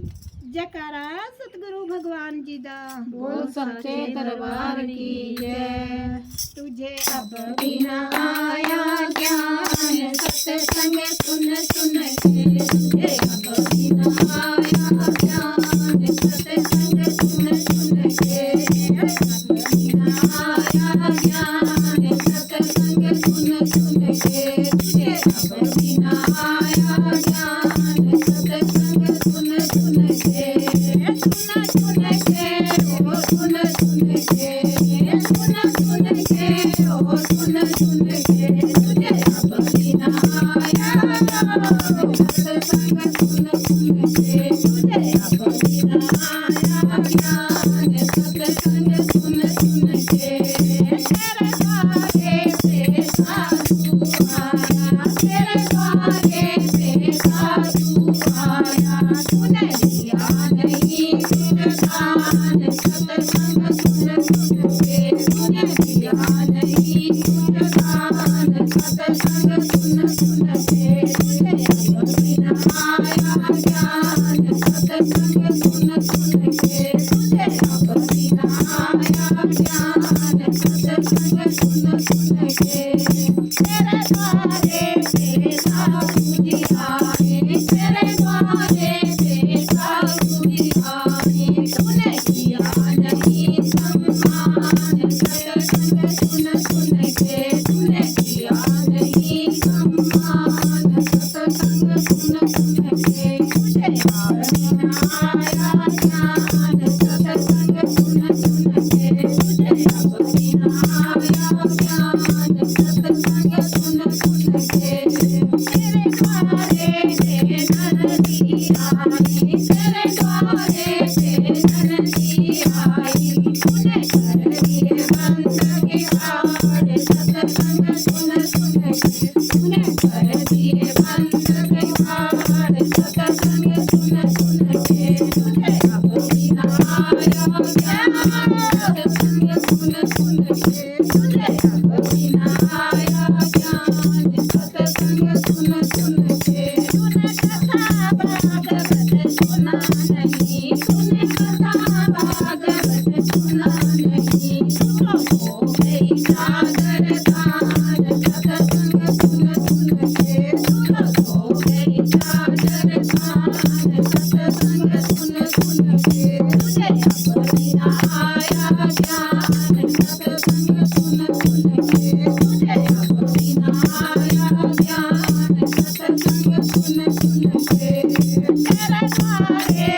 जयकारा सतगुरु भगवान जी दा। बोल सच्चे दरबार की जय। तुझे अब बिना आया ज्ञान सत्संग सुन सुन के, तुझे अब बिना आया ज्ञान सत्संग सुन सुन के, अब बिना आया ज्ञान सत्संग सुन सुन के, तुझे अब बिना आया ज्ञान सत्संग सुन सुन के, सुन सुन के ओ सुन सुन के, सुन सुन के ओ सुन सुन के, तुझे अब बिना आया सत्संग सुन सुन के, तुझे अब बिना आया ज्ञान सत्संग सुन सुन के, तेरे द्वारे पे साधु आया, तेरे द्वारे पे साधु आया, तूने दिया नहीं दान सत्संग सुन सुन के, तूने दिया नहीं दान सत्संग सुन सुन के, तुझे अब बिना आया ज्ञान सत्संग सुन सुन के, तुझे अब बिना आया ज्ञान सत्संग सुन सुन के, तेरे द्वारे पे साधु जी आए, तेरे द्वारे पे साधु जी आए, तूने किया नहीं सम्मान सत्संग सुन सुन के, तूने किया नहीं सम्मान सत्संग सुन सुन के, तुझे बिना आया ज्ञान सत्संग सुन सुन के, तुझे अब बिना आया ज्ञान सत्संग सुन सुन के, तेरे द्वारे पे नरदी आई, तेरे द्वारे पे नरदी आई, तूने कर दिए बंद के हाड़ सत्संग सुन सुन के, तूने कर दिए बंद के हाड़ सत्संग सुन सुन के, तुझे अब बिना आया ज्ञान सत्संग सुन सुन के, तुझे अब बिना आया ज्ञान सत्संग सुन सुन के, तूने कथा भागवत सुना नहीं, तूने कथा भागवत सुना नहीं, तू तो हो गई सागर दान सत्संग सुन सुन के, तू तो हो गई सागर दान सत्संग सुन सुन के, तुझे अब बिना आया ज्ञान सत्संग सुन सुन के, तुझे अब बिना आया ज्ञान सत्संग सुन सुन के, तेरे द्वारे